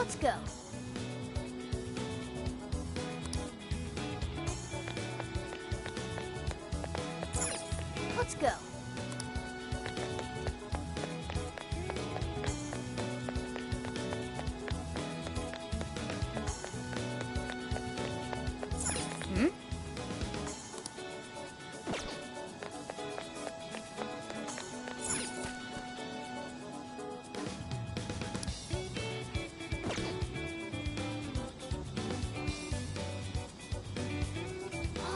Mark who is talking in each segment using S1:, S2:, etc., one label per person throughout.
S1: Let's go. Let's go.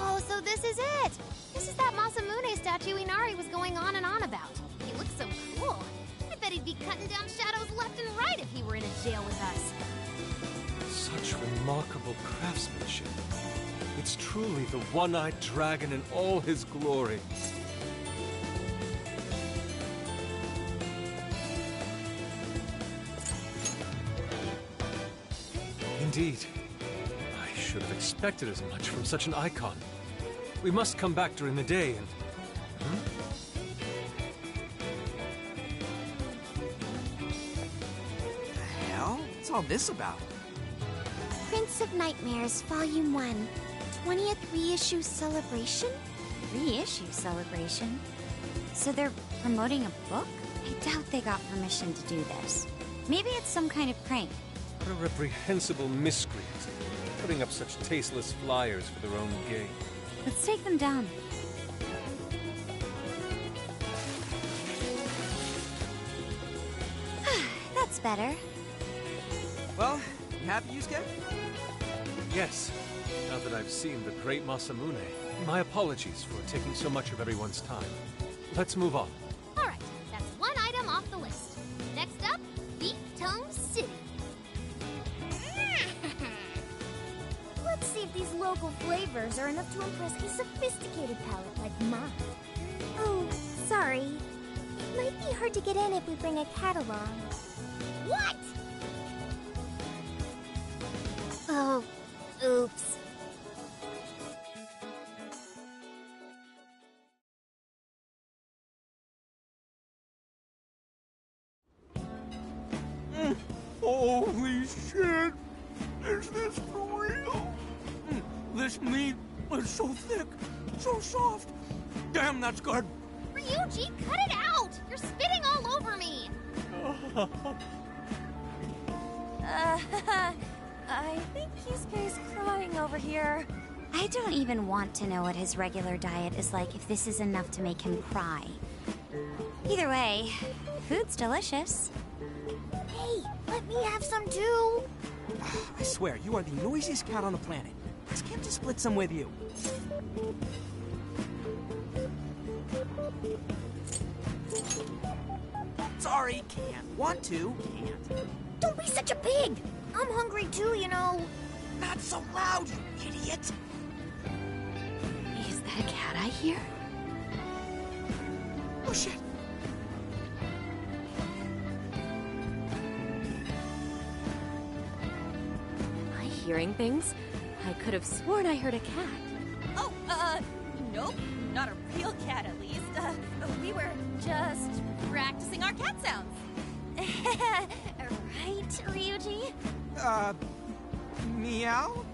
S1: Oh, so this is it! This is that Masamune statue Inari was going on and on about. He looks so cool. I bet he'd be cutting down shadows left and right if he were in a jail with us.
S2: Such remarkable craftsmanship. It's truly the one-eyed dragon in all his glory. Indeed. I should have expected as much from such an icon. We must come back during the day and...
S3: The hell? What's all this about?
S4: Prince of Nightmares, Volume 1. 20th reissue celebration? Reissue celebration? So they're promoting a book? I doubt they got permission to do this. Maybe it's some kind of prank.
S2: What a reprehensible miscreant, putting up such tasteless flyers for their own gain.
S4: Let's take them down. That's better.
S3: Well, you happy, Yusuke?
S2: Yes, now that I've seen the great Masamune, my apologies for taking so much of everyone's time. Let's move on.
S1: Alright, that's one item off the list. Next up, Beef Tongue City. Let's see if these local flavors are enough to impress a sophisticated palate like mine.
S4: Oh, sorry. It might be hard to get in if we bring a cat along.
S1: What?
S4: Oh, oops.
S5: Holy shit! Is this for real? This meat is so thick, so soft. Damn, that's good.
S1: Ryuji, cut it out! You're spitting all over me!
S4: I think Yusuke's crying over here. I don't even want to know what his regular diet is like if this is enough to make him cry. Either way, food's delicious.
S1: Hey, let me have some too!
S3: I swear, you are the noisiest cat on the planet. Ask him to split some with you. Sorry, can't. Want to, can't.
S1: Don't be such a pig! I'm hungry too, you know.
S3: Not so loud, you idiot!
S4: Is that a cat I hear?
S3: Oh shit!
S6: Am I hearing things? I could have sworn I heard a cat.
S7: Oh, nope. Not a real cat, at least. We were just practicing our cat sounds.
S1: Right, Ryuji?
S3: Meow?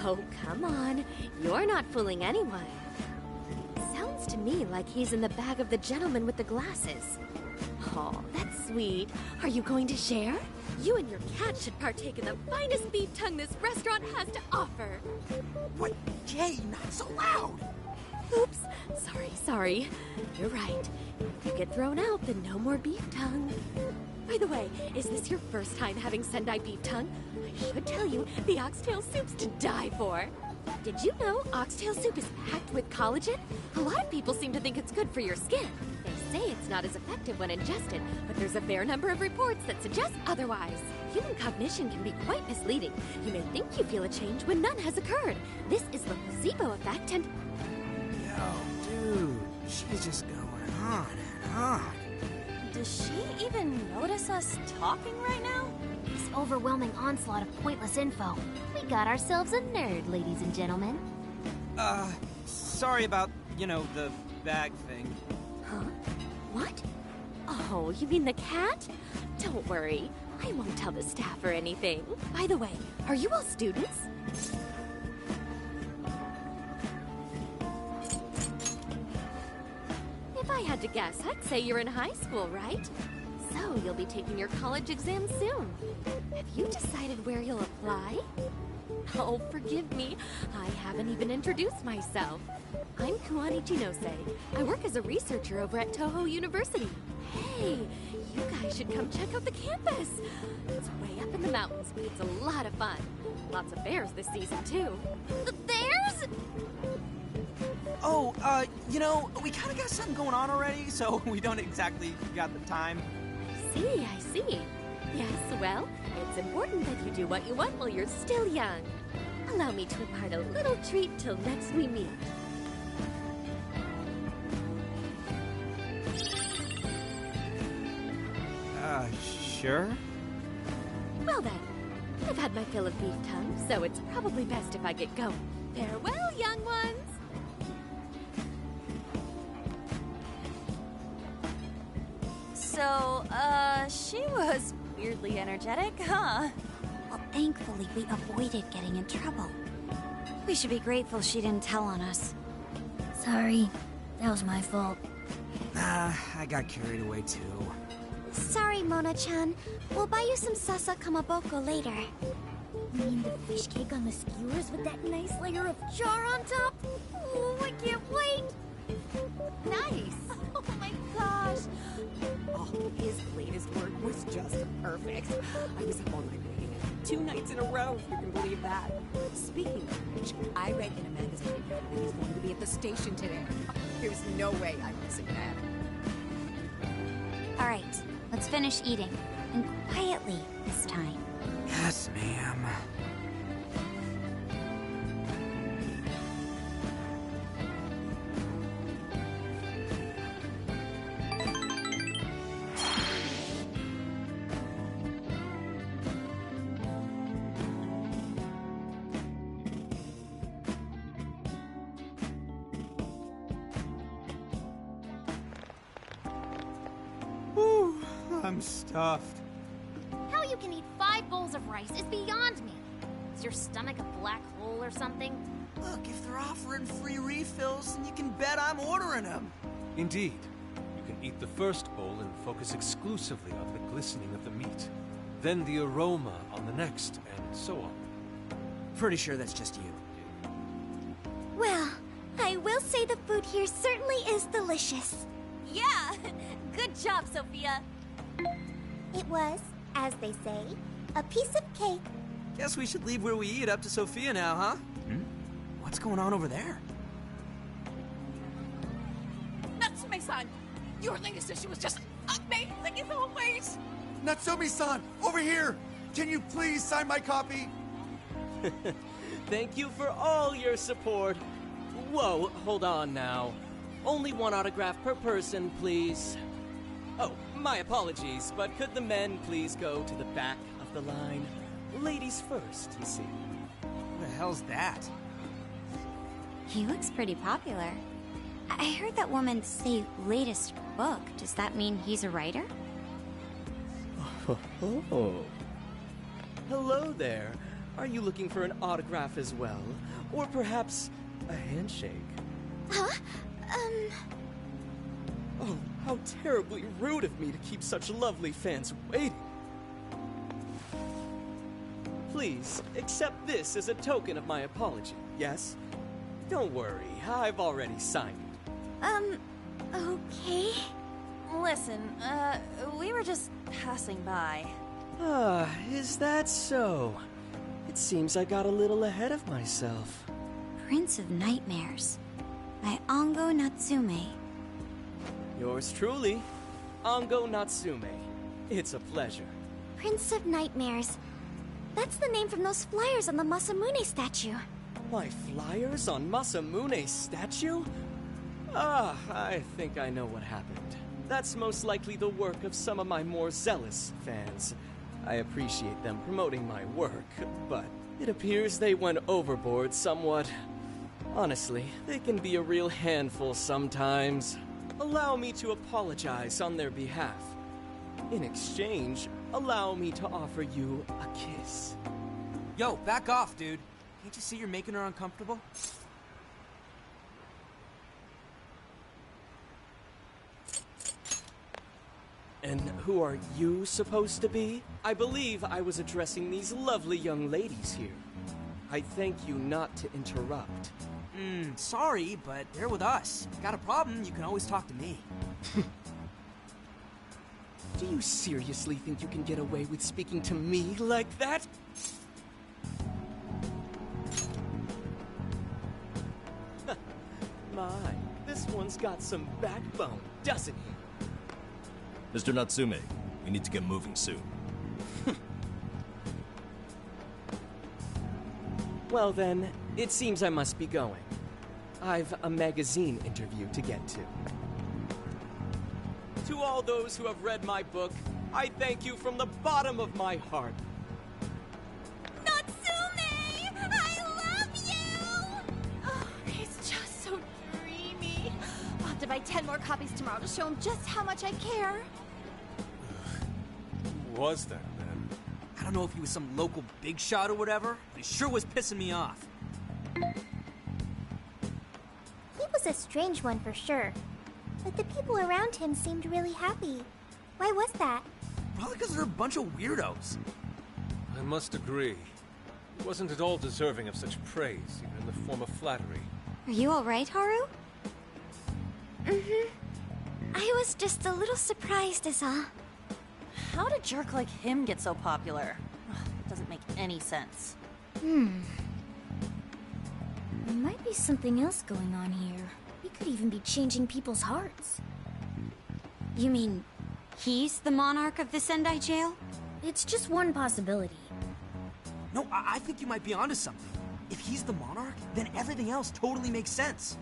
S6: Oh, come on. You're not fooling anyone. Sounds to me like he's in the bag of the gentleman with the glasses. Oh, that's sweet. Are you going to share? You and your cat should partake in the finest beef tongue this restaurant has to offer.
S3: What? Jay, not so loud!
S6: Oops. Sorry. You're right. If you get thrown out, then no more beef tongue. By the way, is this your first time having Sendai beef tongue? I should tell you, the oxtail soup's to die for. Did you know oxtail soup is packed with collagen? A lot of people seem to think it's good for your skin. They say it's not as effective when ingested, but there's a fair number of reports that suggest otherwise. Human cognition can be quite misleading. You may think you feel a change when none has occurred. This is the placebo effect and...
S3: Yo, dude, she's just going on and on.
S7: Does she even notice us talking right now?
S1: This overwhelming onslaught of pointless info. We got ourselves a nerd, ladies and gentlemen.
S3: Sorry about, the bag thing.
S6: Huh? What? Oh, you mean the cat? Don't worry. I won't tell the staff or anything. By the way, are you all students? If I had to guess, I'd say you're in high school, right? So you'll be taking your college exam soon. Have you decided where you'll apply? Oh, forgive me. I haven't even introduced myself. I'm Kuani Chinose. I work as a researcher over at Toho University. Hey, you guys should come check out the campus. It's way up in the mountains, but it's a lot of fun. Lots of bears this season, too.
S1: The bears?
S3: Oh, you know, we kind of got something going on already, so we don't exactly got the time.
S6: I see. Yes, well, it's important that you do what you want while you're still young. Allow me to impart a little treat till next we meet.
S3: Sure?
S6: Well then, I've had my fill of beef tongue, so it's probably best if I get going. Farewell, young ones!
S7: So, she was weirdly energetic, huh?
S4: Well, thankfully, we avoided getting in trouble. We should be grateful she didn't tell on us.
S8: Sorry, that was my fault.
S3: I got carried away too.
S4: Sorry, Mona-chan. We'll buy you some sasa kamaboko later.
S8: You mean the fish cake on the skewers with that nice layer of char on top? Oh, I can't wait!
S7: Nice! Oh my gosh! Oh, his latest work was just perfect. I was up all night reading it. 2 nights in a row, if you can believe that. Speaking of which, I read in a magazine that he's going to be at the station today. There's no way I'm missing that.
S4: All right, let's finish eating. And quietly this time.
S3: Yes, ma'am. Whew, I'm stuffed.
S1: How you can eat 5 bowls of rice is beyond me. Is your stomach a black hole or something?
S3: Look, if they're offering free refills, then you can bet I'm ordering them.
S2: Indeed. You can eat the first bowl and focus exclusively on the glistening of the meat. Then the aroma on the next, and so on.
S3: Pretty sure that's just you.
S4: Well, I will say the food here certainly is delicious.
S7: Yeah! Good job, Sophia!
S4: It was, as they say, a piece of cake.
S3: Guess we should leave where we eat up to Sophia now, huh? What's going on over there?
S7: Natsume-san! Your latest issue was just amazing as always!
S9: Natsumi-san, over here! Can you please sign my copy?
S10: Thank you for all your support. Whoa, hold on now. Only 1 autograph per person, please. Oh, my apologies, but could the men please go to the back of the line? Ladies first, you see.
S3: Who the hell's that?
S4: He looks pretty popular. I heard that woman say latest book. Does that mean he's a writer?
S10: Oh. Hello there. Are you looking for an autograph as well? Or perhaps a handshake?
S4: Huh?
S10: Oh, how terribly rude of me to keep such lovely fans waiting. Please, accept this as a token of my apology, yes? Don't worry, I've already signed it.
S4: Okay.
S7: Listen, we were just passing by.
S10: Ah, is that so? It seems I got a little ahead of myself.
S4: Prince of Nightmares by Ongo Natsume.
S10: Yours truly, Ongo Natsume. It's a pleasure.
S4: Prince of Nightmares. That's the name from those flyers on the Masamune statue.
S10: My flyers on Masamune's statue? Ah, I think I know what happened. That's most likely the work of some of my more zealous fans. I appreciate them promoting my work, but it appears they went overboard somewhat. Honestly, they can be a real handful sometimes. allow me to apologize on their behalf. In exchange, allow me to offer you a kiss.
S3: Yo, back off, dude. Can't you see you're making her uncomfortable?
S10: And who are you supposed to be? I believe I was addressing these lovely young ladies here. I thank you not to interrupt.
S3: Sorry, but they're with us. Got a problem, you can always talk to me.
S10: Do you seriously think you can get away with speaking to me like that? My, this one's got some backbone, doesn't he?
S11: Mr. Natsume, we need to get moving soon.
S10: Well then, it seems I must be going. I've a magazine interview to get to. To all those who have read my book, I thank you from the bottom of my heart.
S6: Natsume! I love you! Oh, he's just so dreamy. I'll have to buy 10 more copies tomorrow to show him just how much I care.
S2: Who was that, man?
S3: I don't know if he was some local big shot or whatever, but he sure was pissing me off.
S8: He was a strange one for sure. But the people around him seemed really happy. Why was that?
S3: Probably because they're a bunch of weirdos.
S2: I must agree. He wasn't at all deserving of such praise, even in the form of flattery.
S4: Are you alright, Haru? Mm-hmm. I was just a little surprised is all.
S12: How did a jerk like him get so popular? Ugh, doesn't make any sense.
S8: There might be something else going on here. He could even be changing people's hearts.
S4: You mean he's the monarch of the Sendai jail?
S8: It's just one possibility.
S3: No, I think you might be onto something. If he's the monarch, then everything else totally makes sense.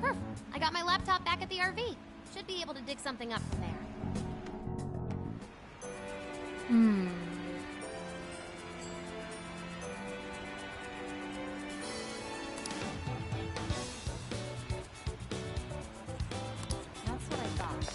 S1: Perf. I got my laptop back at the RV. Should be able to dig something up from there.
S12: That's what I thought.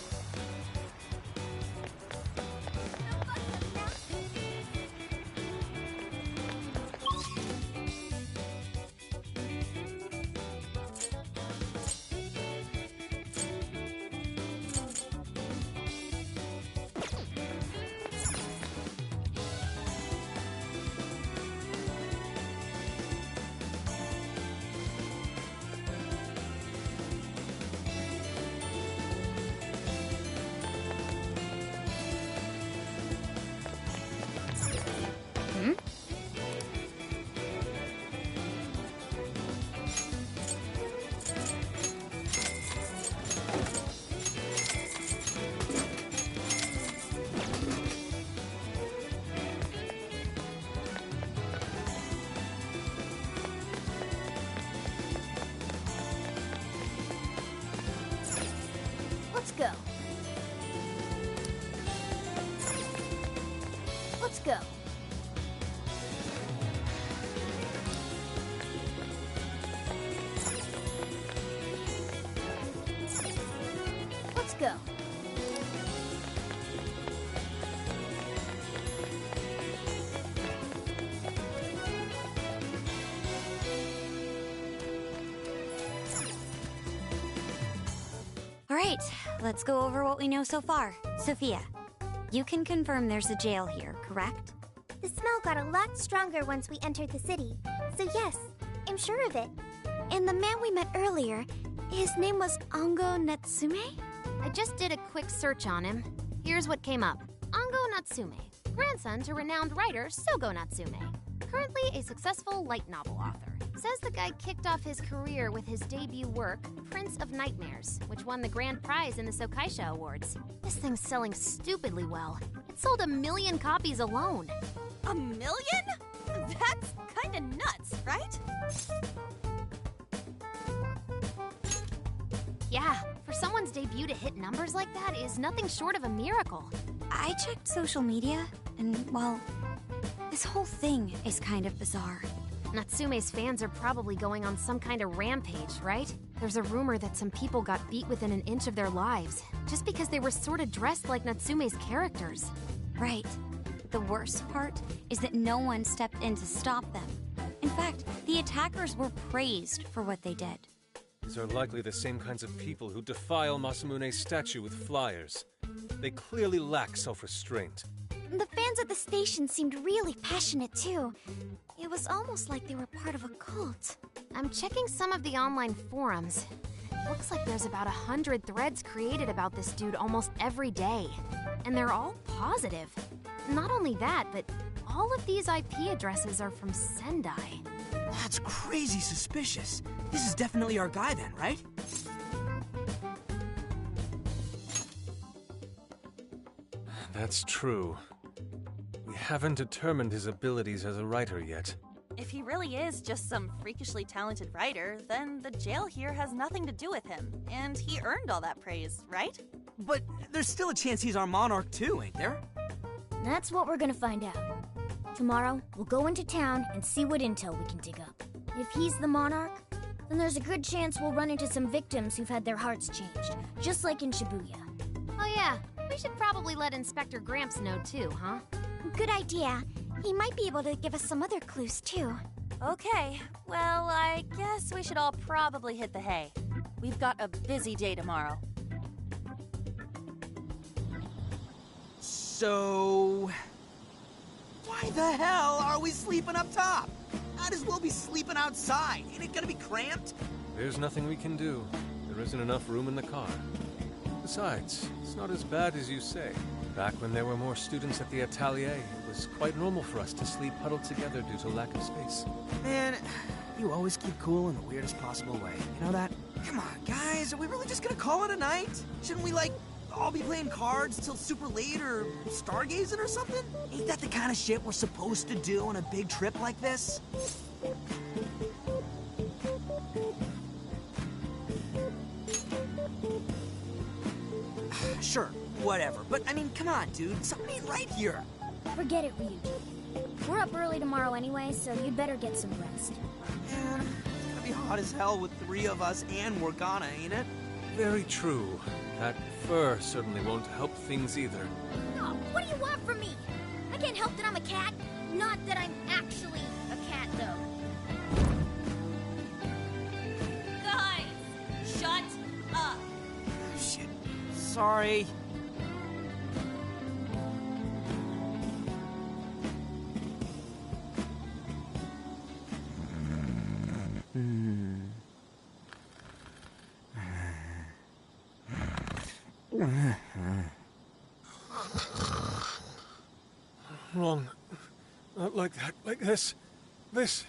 S8: Let's go. Let's go. Let's go.
S4: All right, let's go over what we know so far. Sophia, you can confirm there's a jail here, correct?
S8: The smell got a lot stronger once we entered the city. So yes, I'm sure of it.
S4: And the man we met earlier, his name was Ango Natsume?
S1: I just did a quick search on him. Here's what came up. Ango Natsume, grandson to renowned writer Sogo Natsume. Currently a successful light novel author. Says the guy kicked off his career with his debut work, Prince of Nightmares, which won the grand prize in the Sokaisha Awards. This thing's selling stupidly well. It sold 1 million copies alone.
S12: 1 million? That's kinda nuts, right?
S1: Yeah, for someone's debut to hit numbers like that is nothing short of a miracle.
S4: I checked social media, and, well, This whole thing is kind of bizarre.
S1: Natsume's fans are probably going on some kind of rampage, right? There's a rumor that some people got beat within an inch of their lives, just because they were sort of dressed like Natsume's characters.
S4: Right. The worst part is that no one stepped in to stop them. In fact, the attackers were praised for what they did.
S2: These are likely the same kinds of people who defile Masamune's statue with flyers. They clearly lack self-restraint.
S8: The fans at the station seemed really passionate, too. It was almost like they were part of a cult.
S1: I'm checking some of the online forums. Looks like there's about 100 threads created about this dude almost every day. And they're all positive. Not only that, but all of these IP addresses are from Sendai.
S3: That's crazy suspicious. This is definitely our guy then, right?
S2: That's true. We haven't determined his abilities as a writer yet.
S12: If he really is just some freakishly talented writer, then the jail here has nothing to do with him, and he earned all that praise, right?
S3: But there's still a chance he's our monarch too, ain't there?
S8: That's what we're gonna find out. Tomorrow, we'll go into town and see what intel we can dig up. If he's the monarch, then there's a good chance we'll run into some victims who've had their hearts changed, just like in Shibuya.
S1: Oh yeah, we should probably let Inspector Gramps know too, huh?
S8: Good idea. He might be able to give us some other clues, too.
S12: Okay, well, I guess we should all probably hit the hay. We've got a busy day tomorrow.
S3: So... why the hell are we sleeping up top? Might as well be sleeping outside. Ain't it gonna be cramped?
S2: There's nothing we can do. There isn't enough room in the car. Besides, it's not as bad as you say. Back when there were more students at the atelier, it was quite normal for us to sleep huddled together due to lack of space.
S3: Man, you always keep cool in the weirdest possible way. You know that? Come on, guys, are we really just gonna call it a night? Shouldn't we, like, all be playing cards till super late or stargazing or something? Ain't that the kind of shit we're supposed to do on a big trip like this? Sure, whatever. But, I mean, come on, dude. Something ain't right here.
S8: Forget it, Ryuji. We're up early tomorrow anyway, so you'd better get some rest.
S3: Man, it's gonna be hot as hell with 3 of us and Morgana, ain't it?
S2: Very true. That fur certainly won't help things either.
S8: Oh, what do you want from me? I can't help that I'm a cat. Not that I'm actually a cat, though.
S12: Guys, shut up.
S3: Shit. Sorry.
S2: Wrong. Not like that. Like this. This.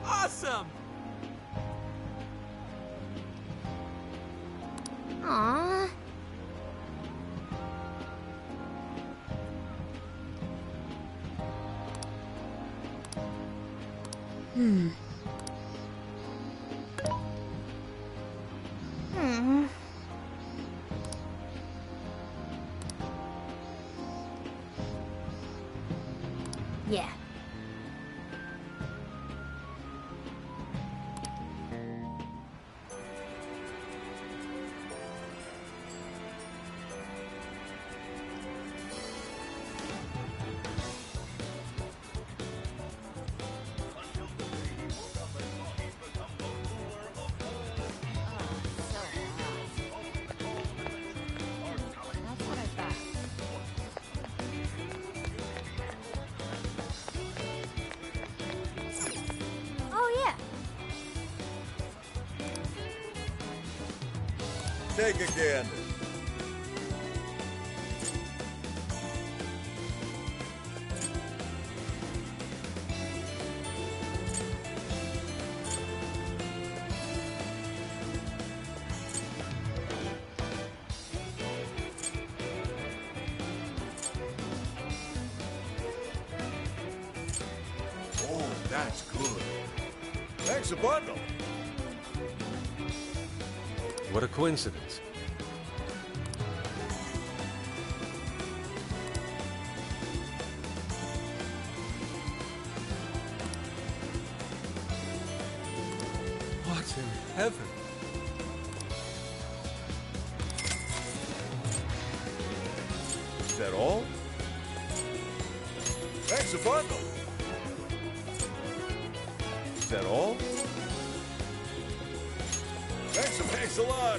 S3: Awesome!
S1: Aww.
S8: Hmm. Yeah.
S9: Take a gander. That's good. Thanks a bundle.
S2: What a coincidence. What in heaven?
S9: Is that all? Thanks a bundle. Is that all? Thanks a lot.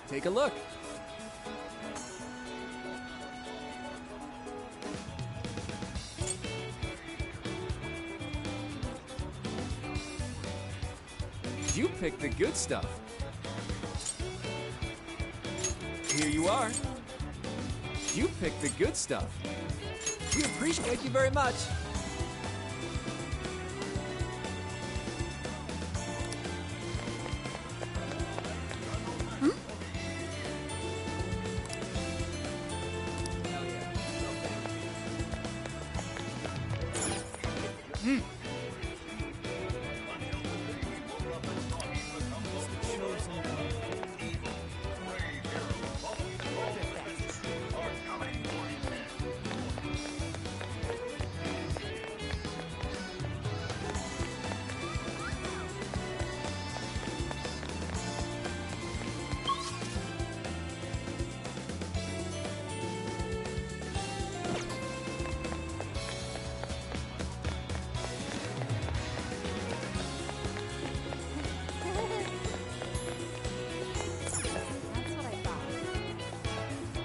S10: Take a look. You picked the good stuff. Here you are. You picked the good stuff. We appreciate you very much.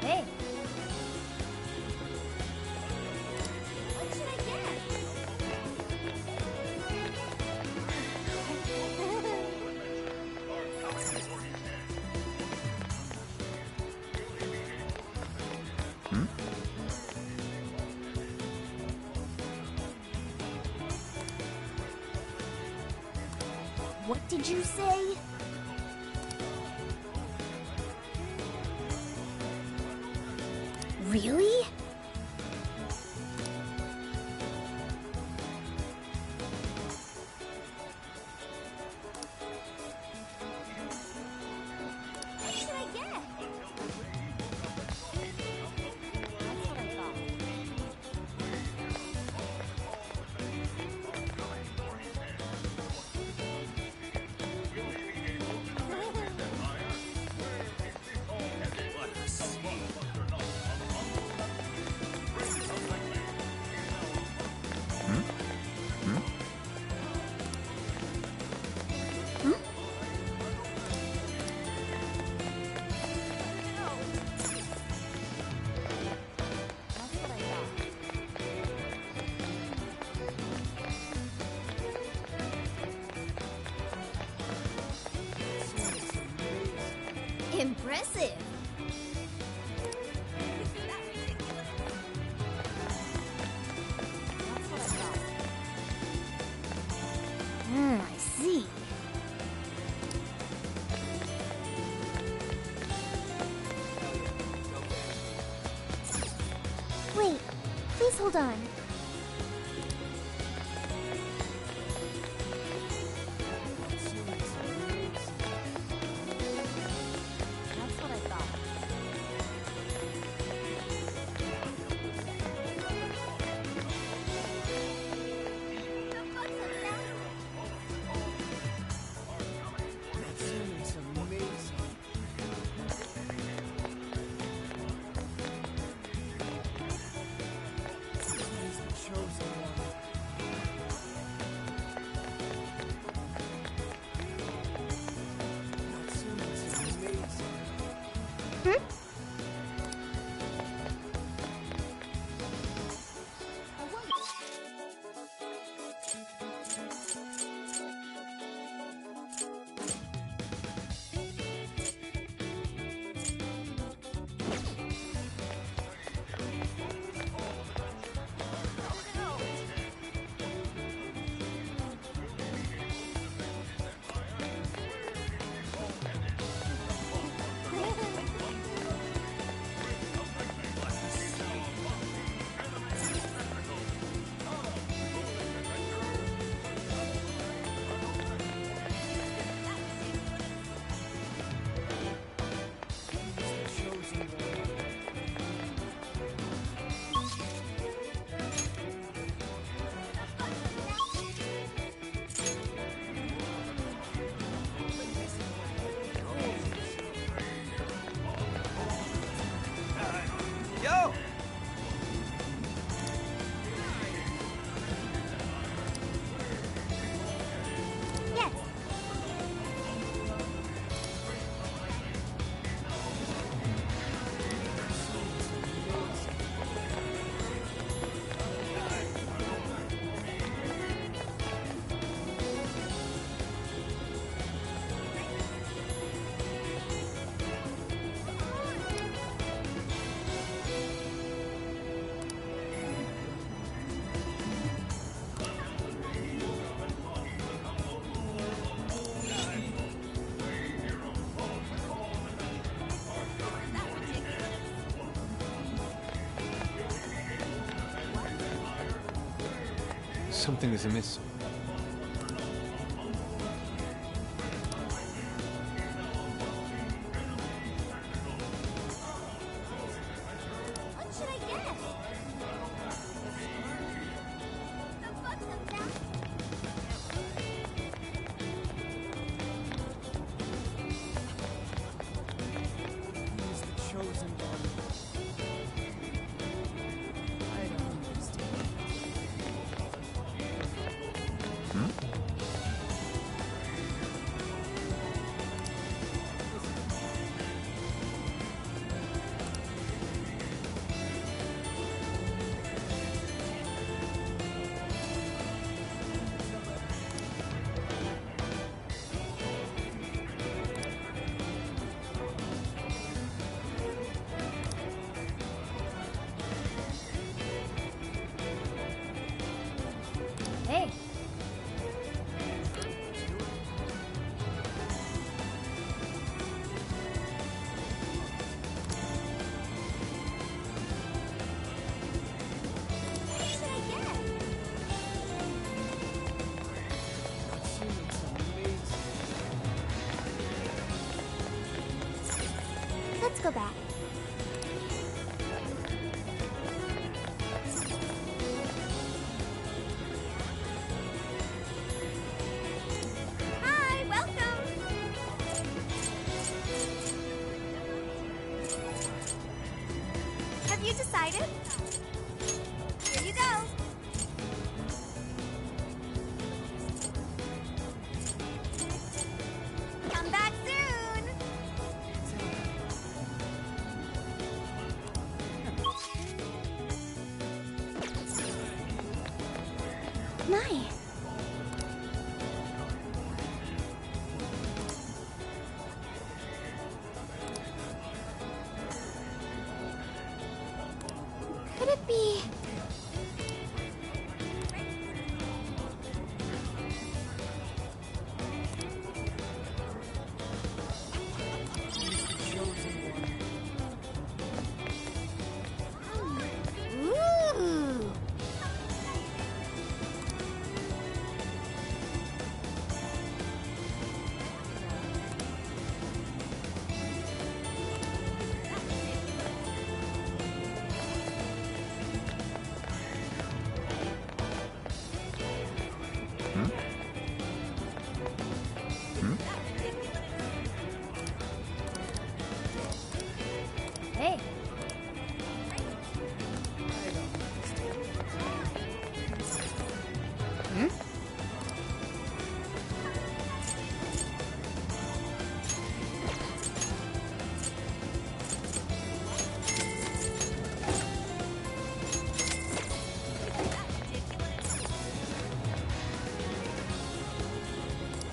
S8: Hey. What should I get? What did you say? Really? What should I get? That's what I thought. Impressive. I see. Wait, please hold on. That's what I thought.
S2: Something is amiss.
S8: What should I get? The book of that.
S3: He's the chosen one. I don't understand.
S8: Hey, what should I get? Let's go back. Hi, welcome. Have you decided? Here you go. Come back soon. My. Could it be? Ooh. Hey.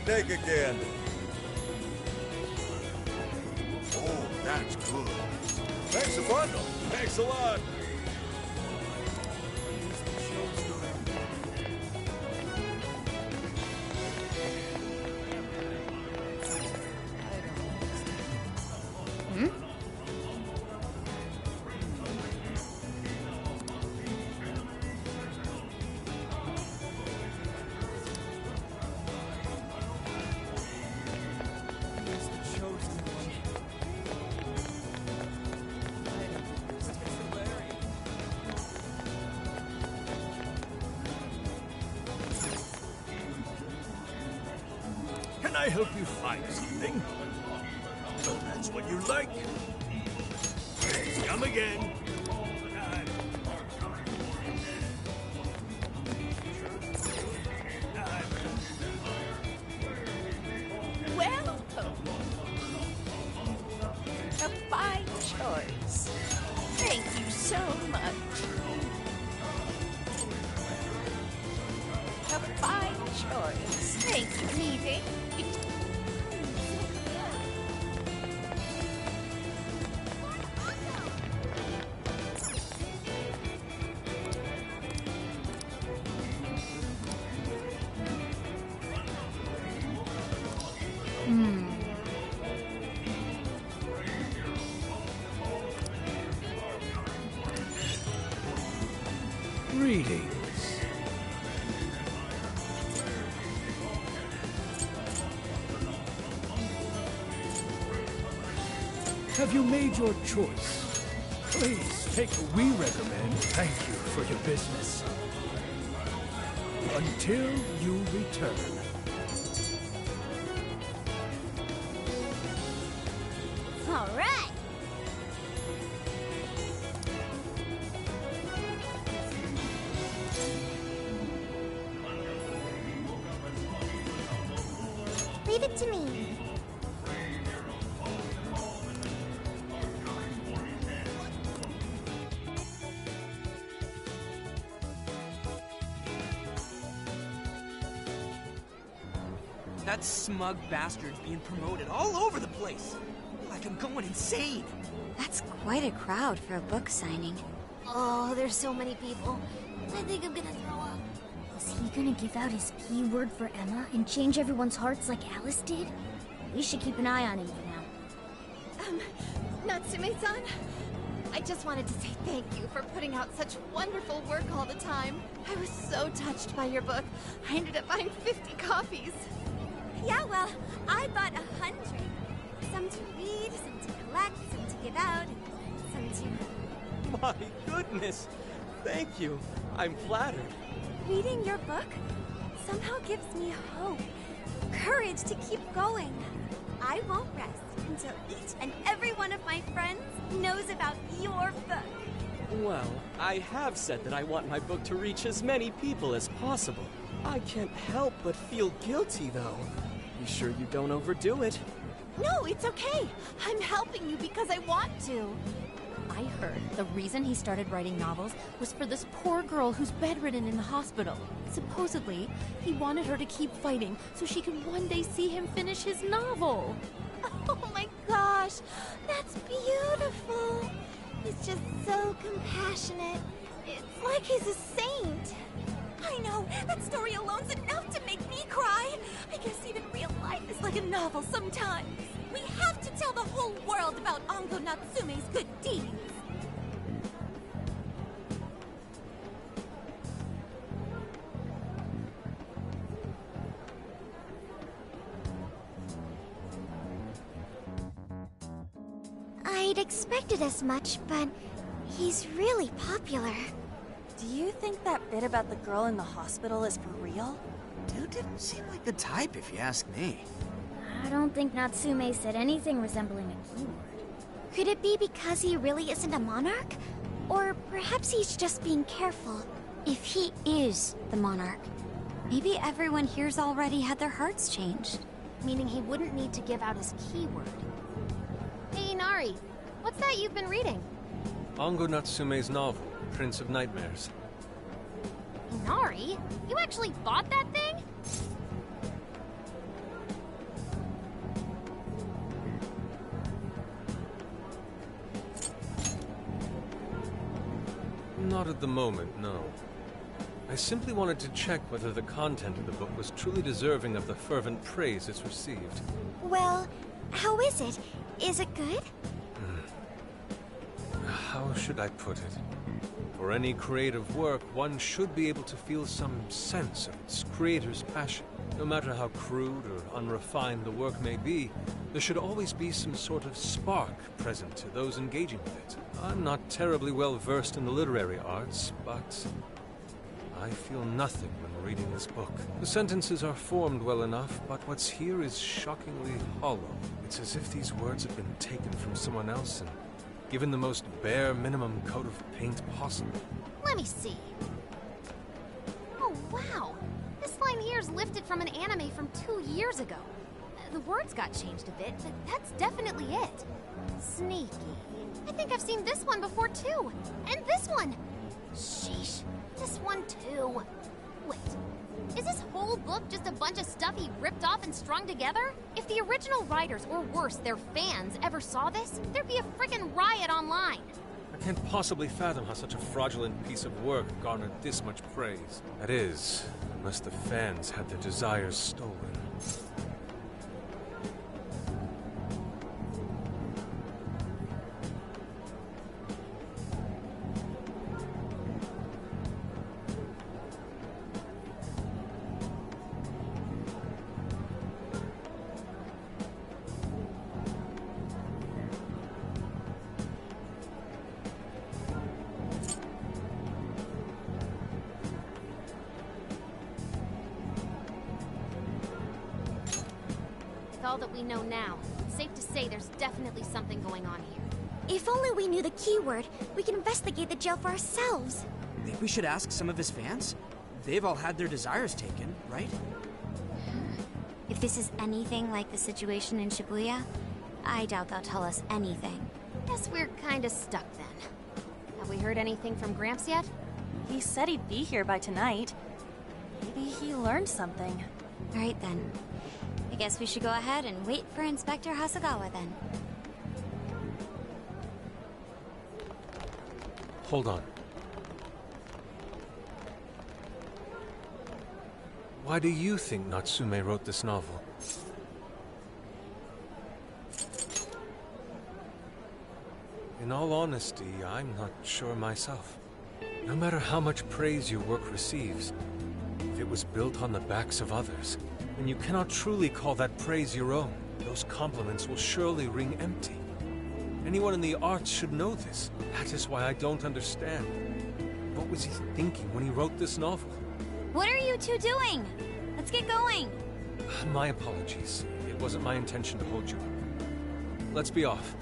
S9: Take again. Oh, that's good.
S11: Thanks a bundle. Thanks a lot. Can I help you find something? So that's what you like? Come again.
S7: Welcome. A fine choice. Thank you so much. A fine choice. Thank you, meeting.
S2: Greetings.
S11: Have you made your choice? Please take what we recommend. Thank you for your business. Until you return.
S8: All right.
S4: Leave it to me.
S3: That smug bastard's being promoted all over the place. Like I'm going insane.
S4: That's quite a crowd for a book signing.
S8: Oh, there's so many people. I think I'm gonna throw up. Is he gonna give out his P word for Emma and change everyone's hearts like Alice did? We should keep an eye on him for now.
S6: Natsume-san, I just wanted to say thank you for putting out such wonderful work all the time. I was so touched by your book. I ended up buying 50 copies.
S4: Yeah, well, I bought 100. Some to read, some to collect, some to give out, and some to...
S10: My goodness! Thank you. I'm flattered.
S4: Reading your book somehow gives me hope, courage to keep going. I won't rest until each and every one of my friends knows about your book.
S10: Well, I have said that I want my book to reach as many people as possible. I can't help but feel guilty, though. Be sure you don't overdo it.
S6: No, it's okay. I'm helping you because I want to. I heard the reason he started writing novels was for this poor girl who's bedridden in the hospital. Supposedly, he wanted her to keep fighting so she could one day see him finish his novel. Oh my gosh, that's beautiful. He's just so compassionate. It's like he's a saint.
S4: I know, that story alone's enough to make me cry. I guess even real life is like a novel sometimes. We have to tell the whole world about Ango Natsume's good deeds. I'd expected as much, but he's really popular.
S12: Do you think that bit about the girl in the hospital is for real?
S3: Dude didn't seem like the type, if you ask me.
S8: I don't think Natsume said anything resembling a keyword.
S4: Could it be because he really isn't a monarch? Or perhaps he's just being careful. If he is the monarch, maybe everyone here's already had their hearts changed.
S1: Meaning he wouldn't need to give out his keyword. Hey, Inari, what's that you've been reading?
S2: Ango Natsume's novel, Prince of Nightmares.
S1: Inari? You actually bought that thing?
S2: Not at the moment, no. I simply wanted to check whether the content of the book was truly deserving of the fervent praise it's received.
S4: Well, how is it? Is it good?
S2: How should I put it? For any creative work, one should be able to feel some sense of its creator's passion. No matter how crude or unrefined the work may be, there should always be some sort of spark present to those engaging with it. I'm not terribly well versed in the literary arts, but I feel nothing when reading this book. The sentences are formed well enough, but what's here is shockingly hollow. It's as if these words have been taken from someone else and given the most bare minimum coat of paint possible.
S1: Let me see. Oh, wow. This line here is lifted from an anime from 2 years ago. The words got changed a bit, but that's definitely it. Sneaky. I think I've seen this one before, too. And this one. Sheesh. This one, too. Wait. Is this whole book just a bunch of stuff he ripped off and strung together? If the original writers, or worse, their fans, ever saw this, there'd be a frickin' riot online.
S2: I can't possibly fathom how such a fraudulent piece of work garnered this much praise. That is, unless the fans had their desires stolen.
S1: all that we know now. It's safe to say there's definitely something going on here.
S4: If only we knew the keyword, we can investigate the jail for ourselves.
S3: Think we should ask some of his fans? They've all had their desires taken, right?
S4: If this is anything like the situation in Shibuya, I doubt they'll tell us anything.
S1: Guess we're kinda stuck then. Have we heard anything from Gramps yet?
S12: He said he'd be here by tonight. Maybe he learned something.
S4: All right then. I guess we should go ahead and wait for Inspector Hasagawa then.
S2: Hold on. Why do you think Natsume wrote this novel? In all honesty, I'm not sure myself. No matter how much praise your work receives, if it was built on the backs of others, then you cannot truly call that praise your own. Those compliments will surely ring empty. Anyone in the arts should know this. That is why I don't understand. What was he thinking when he wrote this novel?
S4: What are you two doing? Let's get going.
S2: My apologies. It wasn't my intention to hold you up. Let's be off.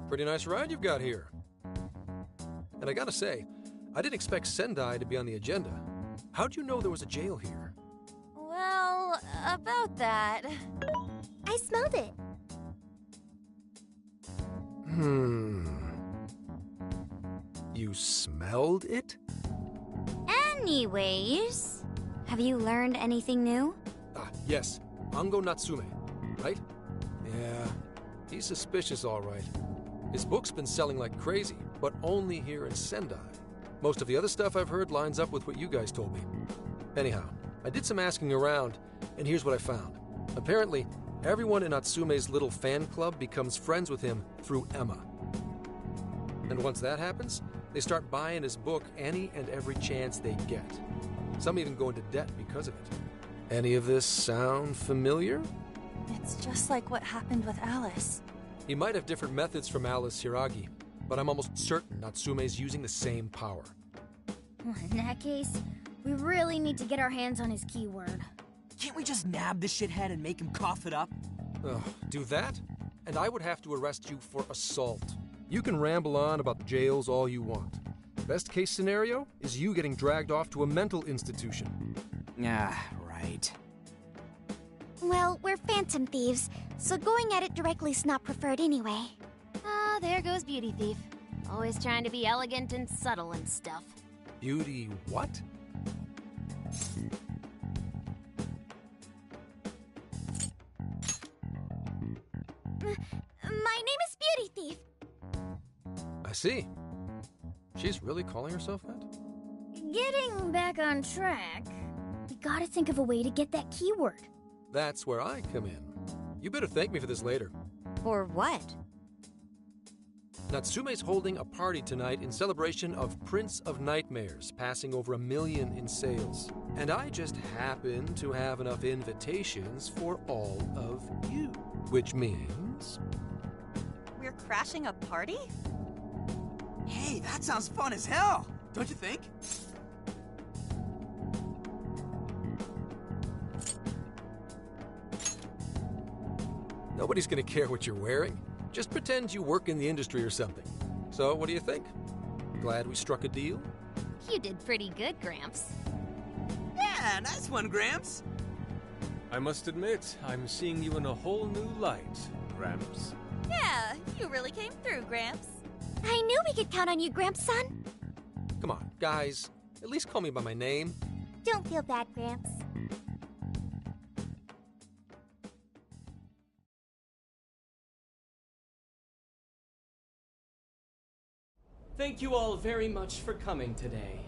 S13: Pretty nice ride you've got here. And I gotta say, I didn't expect Sendai to be on the agenda. How'd you know there was a jail here?
S12: Well, about that.
S8: I smelled it.
S13: You smelled it?
S4: Anyways, have you learned anything new?
S13: Yes. Ango Natsume, right? Yeah, he's suspicious all right. His book's been selling like crazy, but only here in Sendai. Most of the other stuff I've heard lines up with what you guys told me. Anyhow, I did some asking around, and here's what I found. Apparently, everyone in Natsume's little fan club becomes friends with him through Emma. And once that happens, they start buying his book any and every chance they get. Some even go into debt because of it. Any of this sound familiar?
S12: It's just like what happened with Alice.
S13: He might have different methods from Alice Hiragi, but I'm almost certain Natsume's using the same power.
S8: In that case, we really need to get our hands on his keyword.
S3: Can't we just nab the shithead and make him cough it up?
S13: Do that? And I would have to arrest you for assault. You can ramble on about jails all you want. Best case scenario is you getting dragged off to a mental institution.
S3: Right.
S4: Well, we're phantom thieves, so going at it directly's not preferred anyway.
S1: Ah, there goes Beauty Thief. Always trying to be elegant and subtle and stuff.
S13: Beauty what?
S4: My name is Beauty Thief.
S13: I see. She's really calling herself that?
S8: Getting back on track, we gotta think of a way to get that keyword.
S13: That's where I come in. You better thank me for this later.
S4: Or what?
S13: Natsume's holding a party tonight in celebration of Prince of Nightmares, passing over 1 million in sales. And I just happen to have enough invitations for all of you. Which means...
S12: We're crashing a party?
S3: Hey, that sounds fun as hell, don't you think?
S13: Nobody's gonna care what you're wearing. Just pretend you work in the industry or something. So, what do you think? Glad we struck a deal?
S1: You did pretty good, Gramps.
S3: Yeah, nice one, Gramps.
S2: I must admit, I'm seeing you in a whole new light, Gramps.
S12: Yeah, you really came through, Gramps.
S4: I knew we could count on you, Gramps-son.
S13: Come on, guys. At least call me by my name.
S4: Don't feel bad, Gramps.
S10: Thank you all very much for coming today.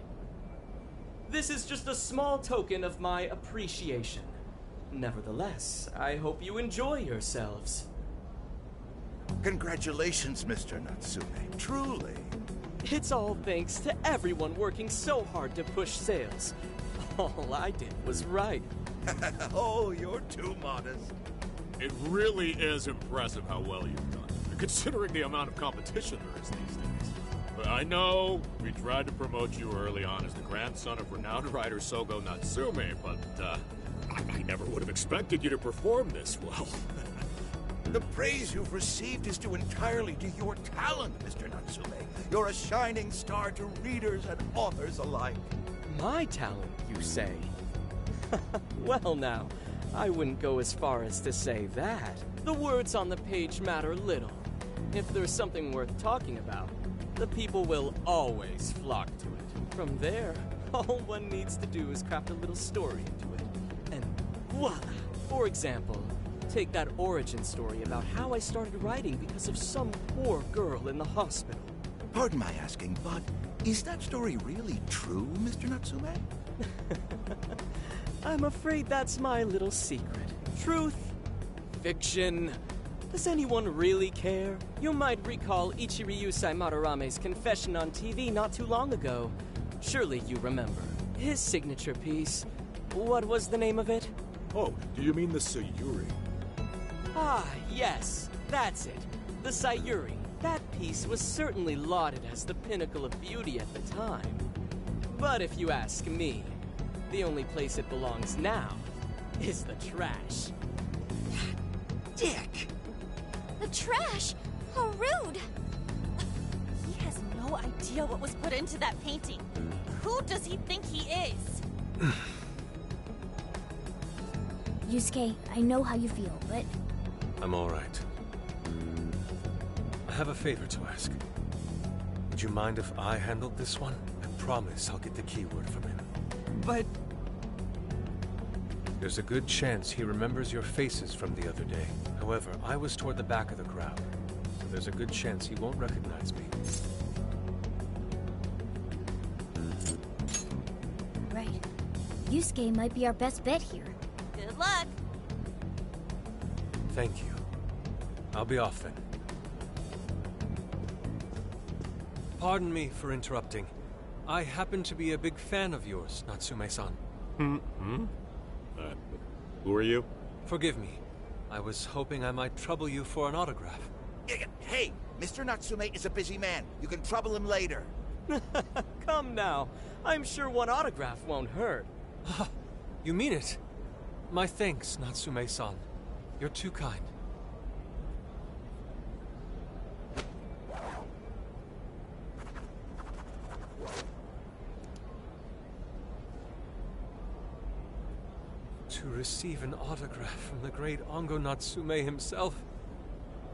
S10: This is just a small token of my appreciation. Nevertheless, I hope you enjoy yourselves.
S9: Congratulations, Mr. Natsume. Truly.
S10: It's all thanks to everyone working so hard to push sales. All I did was write.
S9: Oh, you're too modest.
S14: It really is impressive how well you've done, considering the amount of competition there is these days. But I know we tried to promote you early on as the grandson of renowned writer Sogo Natsume, but I never would have expected you to perform this well.
S9: The praise you've received is due entirely to your talent, Mr. Natsume. You're a shining star to readers and authors alike.
S10: My talent, you say? Well now, I wouldn't go as far as to say that. The words on the page matter little. If there's something worth talking about, the people will always flock to it. From there, all one needs to do is craft a little story into it. And voila! For example, take that origin story about how I started writing because of some poor girl in the hospital.
S9: Pardon my asking, but is that story really true, Mr. Natsume?
S10: I'm afraid that's my little secret. Truth, fiction. Does anyone really care? You might recall Ichiryusai Madarame's confession on TV not too long ago. Surely you remember. His signature piece. What was the name of it?
S14: Oh, do you mean the Sayuri?
S10: Ah, yes. That's it. The Sayuri. That piece was certainly lauded as the pinnacle of beauty at the time. But if you ask me, the only place it belongs now is the trash.
S3: Dick!
S4: The trash? How rude!
S12: He has no idea what was put into that painting. Who does he think he is?
S8: Yusuke, I know how you feel, but
S2: I'm all right. I have a favor to ask. Would you mind if I handled this one? I promise I'll get the keyword from him.
S3: But
S2: There's a good chance he remembers your faces from the other day. However, I was toward the back of the crowd, so there's a good chance he won't recognize me.
S8: right. Yusuke might be our best bet here.
S12: Good luck.
S2: Thank you. I'll be off then. Pardon me for interrupting. I happen to be a big fan of yours, Natsume-san.
S14: Who are you?
S2: Forgive me. I was hoping I might trouble you for an autograph.
S9: Hey, Mr. Natsume is a busy man. You can trouble him later.
S10: Come now. I'm sure one autograph won't hurt.
S2: You mean it? My thanks, Natsume-san. You're too kind. To receive an autograph from the great Ongo Natsume himself.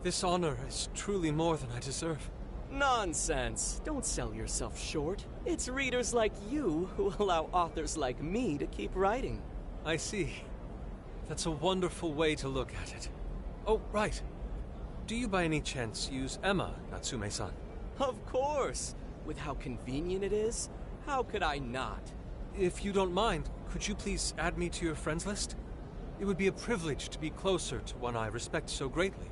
S2: This honor is truly more than I deserve.
S10: Nonsense. Don't sell yourself short. It's readers like you who allow authors like me to keep writing.
S2: I see. That's a wonderful way to look at it. Oh, right. Do you by any chance use Emma, Natsume-san?
S10: Of course. With how convenient it is, how could I not?
S2: If you don't mind, could you please add me to your friends list? It would be a privilege to be closer to one I respect so greatly.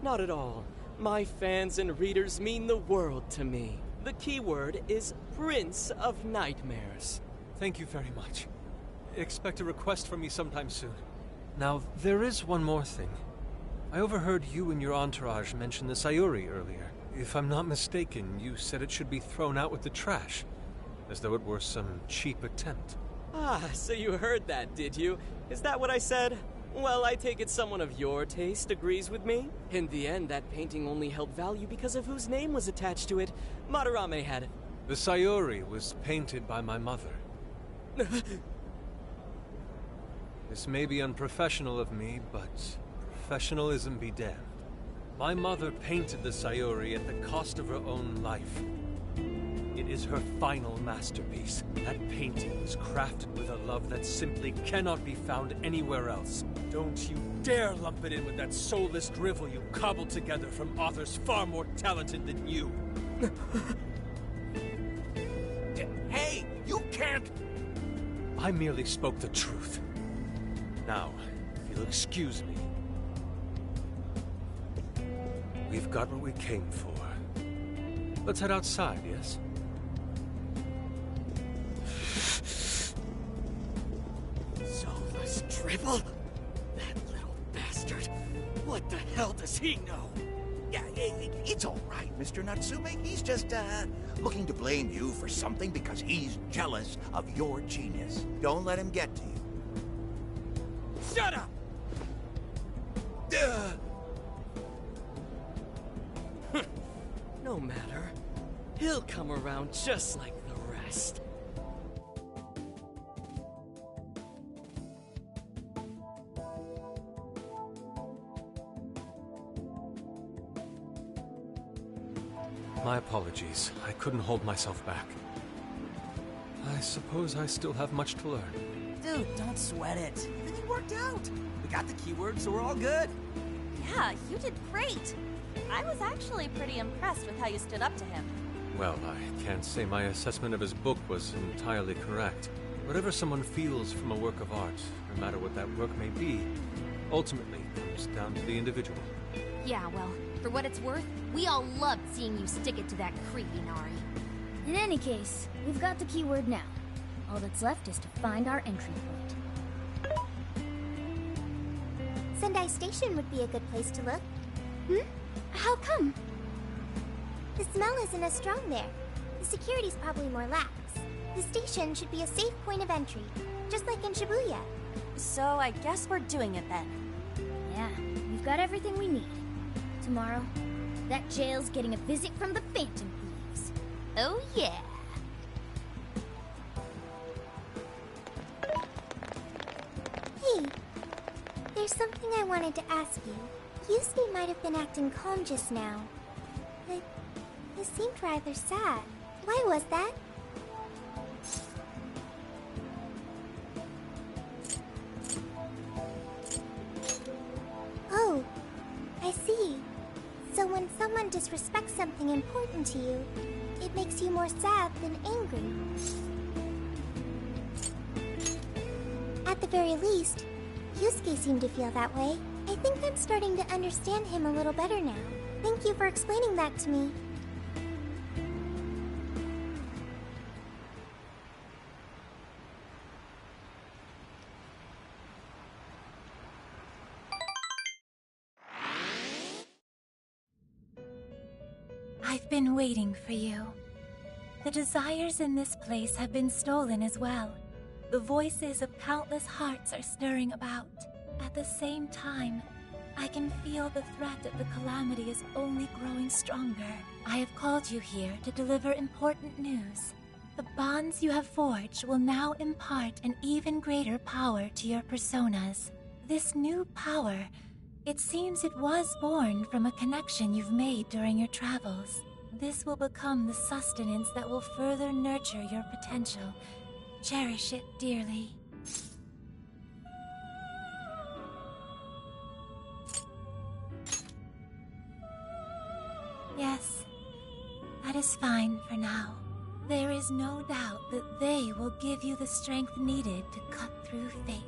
S10: Not at all. My fans and readers mean the world to me. The keyword is Prince of Nightmares.
S2: Thank you very much. Expect a request from me sometime soon. Now, there is one more thing. I overheard you and your entourage mention the Sayuri earlier. If I'm not mistaken, you said it should be thrown out with the trash, as though it were some cheap attempt.
S10: Ah, so you heard that, did you? Is that what I said? Well, I take it someone of your taste agrees with me. In the end, that painting only held value because of whose name was attached to it. Madarame had it.
S2: The Sayuri was painted by my mother. This may be unprofessional of me, but professionalism be damned. My mother painted the Sayuri at the cost of her own life. It is her final masterpiece. That painting was crafted with a love that simply cannot be found anywhere else. Don't you dare lump it in with that soulless drivel you cobbled together from authors far more talented than you.
S9: Hey, you can't...
S2: I merely spoke the truth. Now, if you'll excuse me. We've got what we came for. Let's head outside, yes?
S10: Dribble? That little bastard. What the hell does he know?
S9: Yeah, it's all right, Mr. Natsume. He's just, looking to blame you for something because he's jealous of your genius. Don't let him get to you.
S10: Shut up! No matter. He'll come around just like the rest.
S2: My apologies. I couldn't hold myself back. I suppose I still have much to learn.
S3: Dude, don't sweat it. I think it worked out. We got the keywords, so we're all good.
S12: Yeah, you did great. I was actually pretty impressed with how you stood up to him.
S2: Well, I can't say my assessment of his book was entirely correct. Whatever someone feels from a work of art, no matter what that work may be, ultimately comes down to the individual.
S1: Yeah, well, for what it's worth, we all loved seeing you stick it to that creep, Inari.
S8: In any case, we've got the keyword now. All that's left is to find our entry point.
S4: Sendai Station would be a good place to look.
S8: How come?
S4: The smell isn't as strong there. The security's probably more lax. The station should be a safe point of entry, just like in Shibuya.
S12: So I guess we're doing it then.
S8: Yeah, we've got everything we need. Tomorrow, that jail's getting a visit from the Phantom Thieves.
S1: Oh yeah.
S4: Hey, there's something I wanted to ask you. Yusuke might have been acting calm just now, but he seemed rather sad. Why was that? Oh, I see. So when someone disrespects something important to you, it makes you more sad than angry. At the very least, Yusuke seemed to feel that way. I think I'm starting to understand him a little better now. Thank you for explaining that to me.
S15: I've been waiting for you. The desires in this place have been stolen as well. The voices of countless hearts are stirring about. At the same time, I can feel the threat of the calamity is only growing stronger. I have called you here to deliver important news. The bonds you have forged will now impart an even greater power to your personas. This new power, it seems it was born from a connection you've made during your travels. This will become the sustenance that will further nurture your potential. Cherish it dearly. Yes, that is fine for now. There is no doubt that they will give you the strength needed to cut through fate.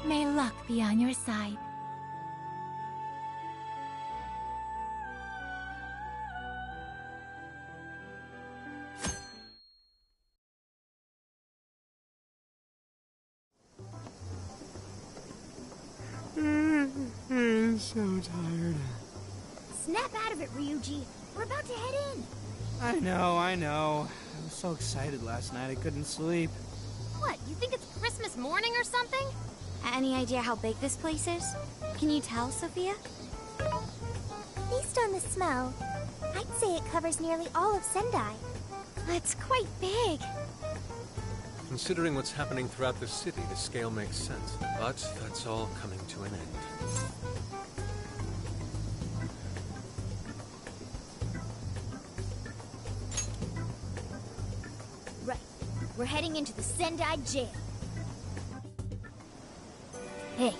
S15: May luck be on your side.
S3: I'm so tired.
S8: Snap out of it, Ryuji. We're about to head in.
S3: I know. I was so excited last night I couldn't sleep.
S1: What, you think it's Christmas morning or something?
S4: Any idea how big this place is? Can you tell, Sophia? Based on the smell, I'd say it covers nearly all of Sendai.
S8: It's quite big.
S2: Considering what's happening throughout the city, the scale makes sense. But that's all coming to an end.
S8: Right. We're heading into the Sendai jail. Hey,